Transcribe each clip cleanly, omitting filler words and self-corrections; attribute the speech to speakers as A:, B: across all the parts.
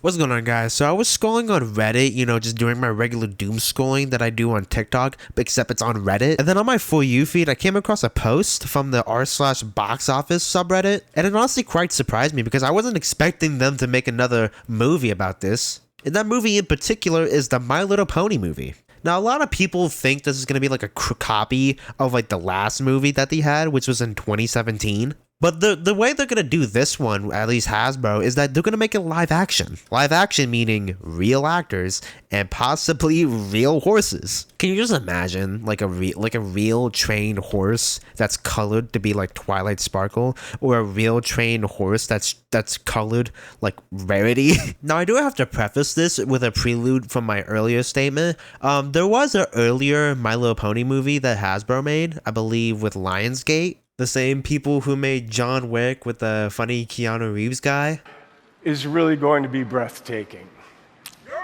A: What's going on, guys? So I was scrolling on Reddit, just doing my regular doom scrolling that I do on TikTok, but except it's on Reddit. And then on my For You feed, I came across a post from the r/box office subreddit, and it honestly quite surprised me because I wasn't expecting them to make another movie about this. And that movie in particular is the My Little Pony movie. Now, a lot of people think this is going to be like a copy of like the last movie that they had, which was in 2017. But the way they're going to do this one, at least Hasbro, is that they're going to make it live action. Live action meaning real actors and possibly real horses. Can you just imagine like a real trained horse that's colored to be like Twilight Sparkle, or a real trained horse that's colored like Rarity? Now, I do have to preface this with a prelude from my earlier statement. There was an earlier My Little Pony movie that Hasbro made, I believe with Lionsgate. The same people who made John Wick with the funny Keanu Reeves guy.
B: Is really going to be breathtaking. You're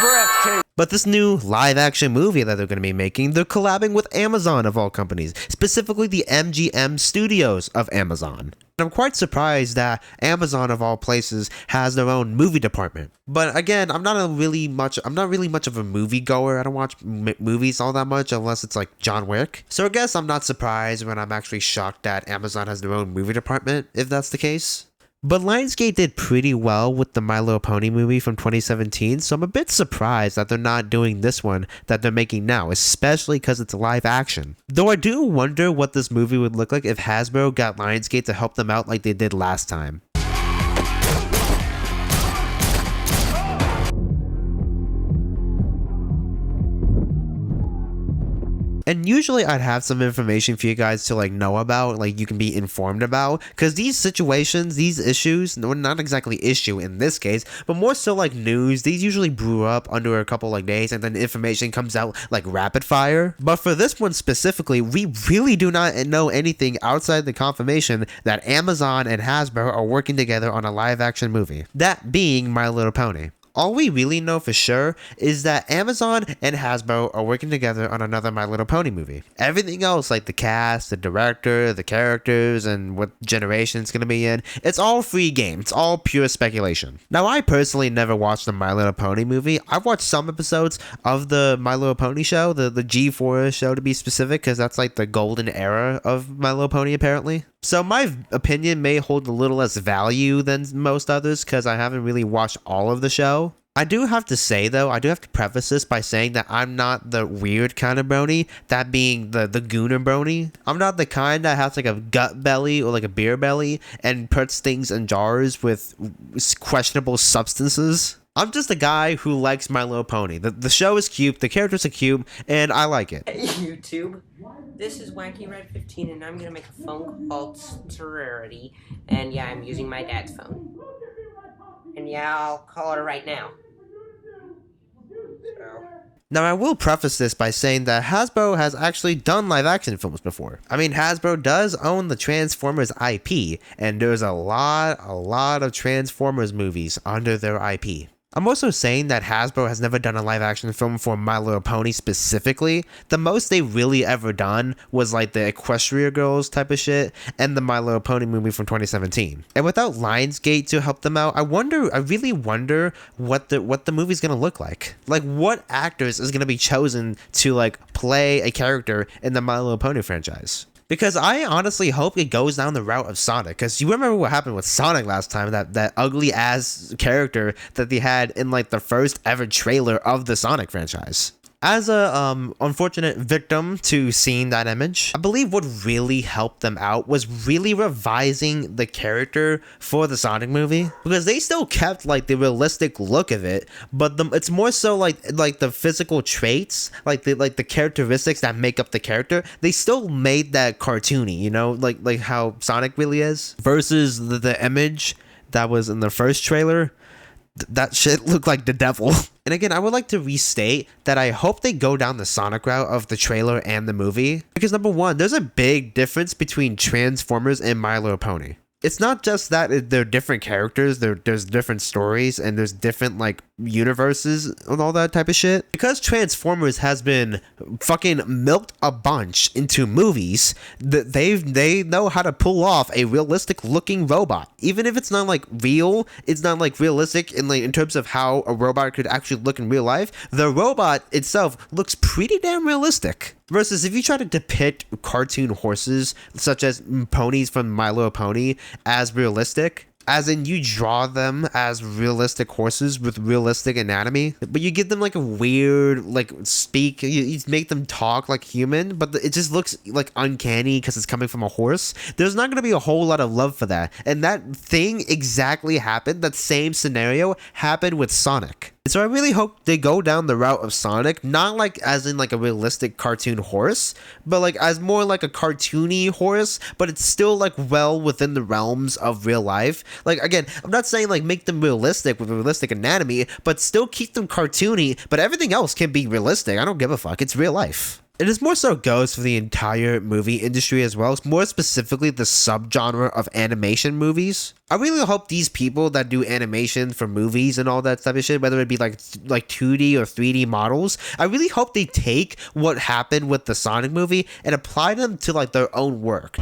B: breathtaking.
A: But this new live-action movie that they're going to be making, they're collabing with Amazon of all companies, specifically the MGM Studios of Amazon. I'm quite surprised that Amazon of all places has their own movie department. But again, I'm not really much of a movie goer. I don't watch movies all that much unless it's like John Wick. So I guess I'm not surprised when I'm actually shocked that Amazon has their own movie department, if that's the case. But Lionsgate did pretty well with the My Little Pony movie from 2017, so I'm a bit surprised that they're not doing this one that they're making now, especially because it's live action. Though I do wonder what this movie would look like if Hasbro got Lionsgate to help them out like they did last time. And usually I'd have some information for you guys to like know about, like you can be informed about, because these situations, these issues, no, not exactly issue in this case, but more so like news, these usually brew up under a couple like days and then information comes out like rapid fire. But for this one specifically, we really do not know anything outside the confirmation that Amazon and Hasbro are working together on a live action movie, that being My Little Pony. All we really know for sure is that Amazon and Hasbro are working together on another My Little Pony movie. Everything else, like the cast, the director, the characters, and what generation it's going to be in, it's all free game. It's all pure speculation. Now, I personally never watched the My Little Pony movie. I've watched some episodes of the My Little Pony show, the G4 show to be specific, because that's like the golden era of My Little Pony apparently. So my opinion may hold a little less value than most others because I haven't really watched all of the show. I do have to say though, I do have to preface this by saying that I'm not the weird kind of brony, that being the gooner brony. I'm not the kind that has like a gut belly or like a beer belly and puts things in jars with questionable substances. I'm just a guy who likes My Little Pony. The show is cute, the characters are cute, and I like it.
C: Hey YouTube, this is Wacky Red 15 and I'm gonna make a phone called Sorority, and yeah, I'm using my dad's phone. And yeah, I'll call her right now. So.
A: Now, I will preface this by saying that Hasbro has actually done live action films before. I mean, Hasbro does own the Transformers IP, and there's a lot of Transformers movies under their IP. I'm also saying that Hasbro has never done a live action film for My Little Pony specifically. The most they really ever done was like the Equestria Girls type of shit and the My Little Pony movie from 2017. And without Lionsgate to help them out, I really wonder what the movie's gonna look like. Like what actors is gonna be chosen to like play a character in the My Little Pony franchise. Because I honestly hope it goes down the route of Sonic. Because you remember what happened with Sonic last time, that ugly ass character that they had in like the first ever trailer of the Sonic franchise. As a unfortunate victim to seeing that image, I believe what really helped them out was really revising the character for the Sonic movie, because they still kept like the realistic look of it, but it's more so like the physical traits, like the characteristics that make up the character. They still made that cartoony, like how Sonic really is, versus the image that was in the first trailer. That shit looked like the devil. And again, I would like to restate that I hope they go down the Sonic route of the trailer and the movie. Because number one, there's a big difference between Transformers and My Little Pony. It's not just that they're different characters, there's different stories, and there's different like universes and all that type of shit. Because Transformers has been fucking milked a bunch into movies, that they know how to pull off a realistic looking robot. Even if it's not like real, it's not like realistic in terms of how a robot could actually look in real life. The robot itself looks pretty damn realistic. Versus if you try to depict cartoon horses, such as ponies from My Little Pony, as realistic, as in you draw them as realistic horses with realistic anatomy, but you give them like a weird, like you make them talk like human, but it just looks like uncanny because it's coming from a horse. There's not going to be a whole lot of love for that. And that thing exactly happened. That same scenario happened with Sonic. So I really hope they go down the route of Sonic, not like as in like a realistic cartoon horse, but like as more like a cartoony horse, but it's still like well within the realms of real life. Like again, I'm not saying like make them realistic with realistic anatomy, but still keep them cartoony, but everything else can be realistic. I don't give a fuck. It's real life. And this more so goes for the entire movie industry as well, more specifically the subgenre of animation movies. I really hope these people that do animation for movies and all that type of shit, whether it be like 2D or 3D models, I really hope they take what happened with the Sonic movie and apply them to like their own work.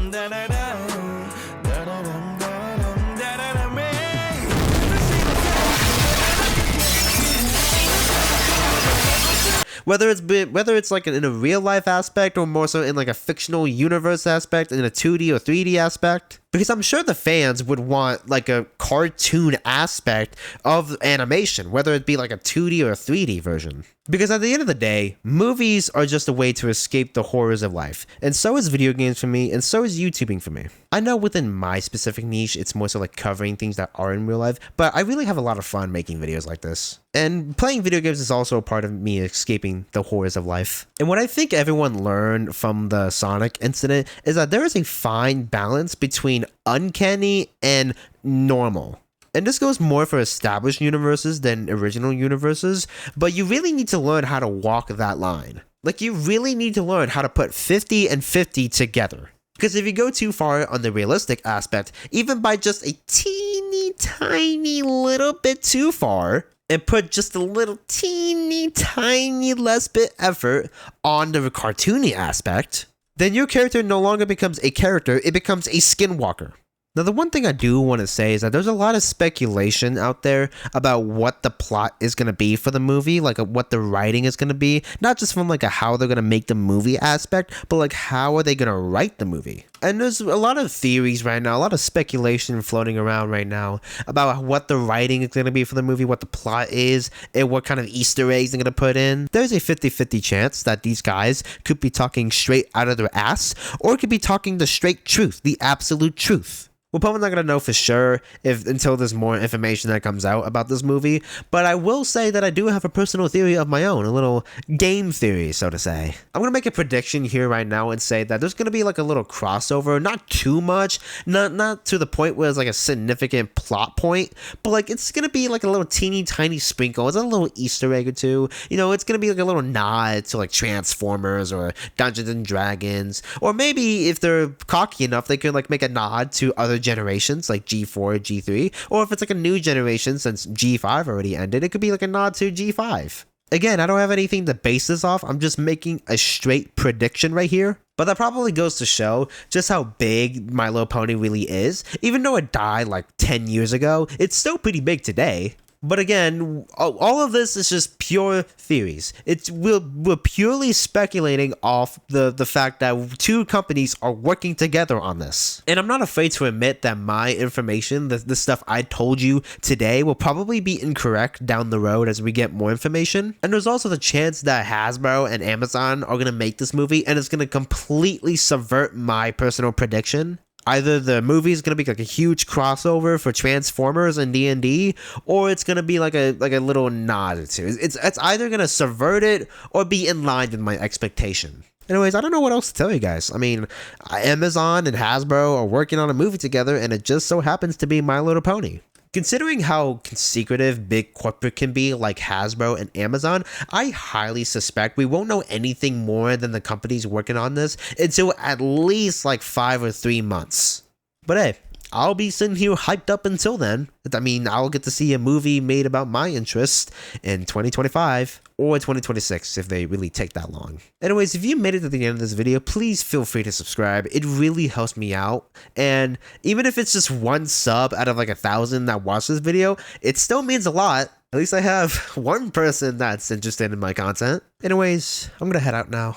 A: Whether it's like in a real life aspect or more so in like a fictional universe aspect, in a 2D or 3D aspect. Because I'm sure the fans would want like a cartoon aspect of animation, whether it be like a 2D or a 3D version. Because at the end of the day, movies are just a way to escape the horrors of life. And so is video games for me, and so is YouTubing for me. I know within my specific niche, it's more so like covering things that are in real life, but I really have a lot of fun making videos like this. And playing video games is also a part of me escaping the horrors of life. And what I think everyone learned from the Sonic incident is that there is a fine balance between uncanny and normal. And this goes more for established universes than original universes, but you really need to learn how to walk that line. Like, you really need to learn how to put 50 and 50 together. Because if you go too far on the realistic aspect, even by just a teeny tiny little bit too far, and put just a little teeny tiny less bit effort on the cartoony aspect, then your character no longer becomes a character, it becomes a skinwalker. Now, the one thing I do want to say is that there's a lot of speculation out there about what the plot is going to be for the movie, like what the writing is going to be, not just from like a how they're going to make the movie aspect, but like how are they going to write the movie. And there's a lot of theories right now, a lot of speculation floating around right now about what the writing is going to be for the movie, what the plot is, and what kind of Easter eggs they're going to put in. There's a 50-50 chance that these guys could be talking straight out of their ass, or could be talking the straight truth, the absolute truth. We're probably not going to know for sure until there's more information that comes out about this movie, but I will say that I do have a personal theory of my own, a little game theory, so to say. I'm going to make a prediction here right now and say that there's going to be like a little crossover, not too much, not to the point where it's like a significant plot point, but like it's going to be like a little teeny tiny sprinkle, it's a little Easter egg or two, you know, it's going to be like a little nod to like Transformers or Dungeons and Dragons, or maybe if they're cocky enough, they could like make a nod to other generations like G4, G3, or if it's like a new generation since G5 already ended, it could be like a nod to G5. Again, I don't have anything to base this off, I'm just making a straight prediction right here. But that probably goes to show just how big My Little Pony really is. Even though it died like 10 years ago, it's still pretty big today. But again, all of this is just pure theories. We're purely speculating off the fact that two companies are working together on this. And I'm not afraid to admit that my information, the stuff I told you today, will probably be incorrect down the road as we get more information. And there's also the chance that Hasbro and Amazon are going to make this movie and it's going to completely subvert my personal prediction. Either the movie is going to be like a huge crossover for Transformers and D&D, or it's going to be like a little nod to it. It's either going to subvert it or be in line with my expectation. Anyways, I don't know what else to tell you guys. I mean, Amazon and Hasbro are working on a movie together, and it just so happens to be My Little Pony. Considering how secretive big corporate can be like Hasbro and Amazon, I highly suspect we won't know anything more than the companies working on this until at least like 5 or 3 months. But hey, I'll be sitting here hyped up until then. I mean, I'll get to see a movie made about my interest in 2025 or 2026 if they really take that long. Anyways, if you made it to the end of this video, please feel free to subscribe. It really helps me out. And even if it's just one sub out of like 1,000 that watch this video, it still means a lot. At least I have one person that's interested in my content. Anyways, I'm gonna head out now.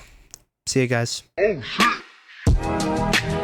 A: See you guys.
D: Oh shit!